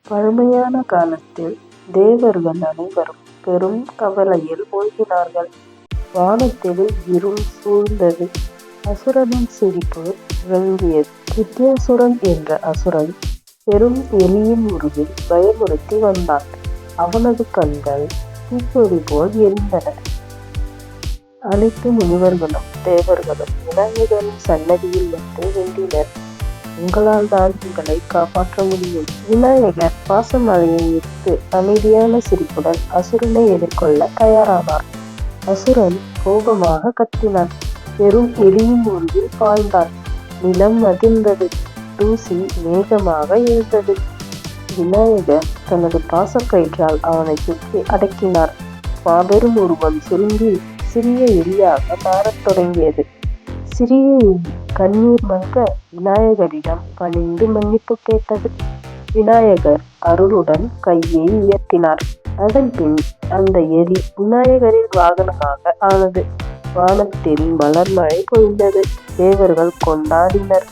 பழமையான காலத்தில் தேவர்கள் அனைவரும் பெரும் கவலையில் மூழ்கினார்கள். வானத்தில் இருள் சூழ்ந்தது. அசுரனின் சிரிப்பு விளங்கியது. வித்யாசுரன் என்ற அசுரன் பெரும் எலியின் உருவில் பயமுறுத்தி வந்தான். அவனது கண்கள் தீப்பொறி போல் எரிந்தன. அனைத்து முனிவர்களும் தேவர்களும் விநாயகரின் சன்னதியில் வந்து வேண்டினர். உங்களால் தான் எங்களை காப்பாற்ற முடியும். விநாயகர் பாசமலையை எடுத்து அமைதியான சிரிப்புடன் அசுரனை எதிர்கொள்ள தயாரானார். அசுரன் கோபமாக கத்தினான். பெரும் எலியின் உருவில் பாய்ந்தான். நிலம் அதிர்ந்தது. தூசி மேகமாக எழுந்தது. விநாயகர் தனது பாசக்கயிற்றால் அவனை சுற்றி அடக்கினார். மாபெரும் உருவம் சுருங்கி சிறிய எலியாக மாறத் தொடங்கியது. சிறிய எலி கண்ணீர் மல்க விநாயகரிடம் பணிந்து மன்னிப்பு கேட்டது. விநாயகர் அருளுடன் கையை உயர்த்தினார். அதன் பின் அந்த எலி விநாயகரின் வாகனமாக ஆனது. வானத்தில் மலர் மழை பொழிந்தது. தேவர்கள் கொண்டாடினர்.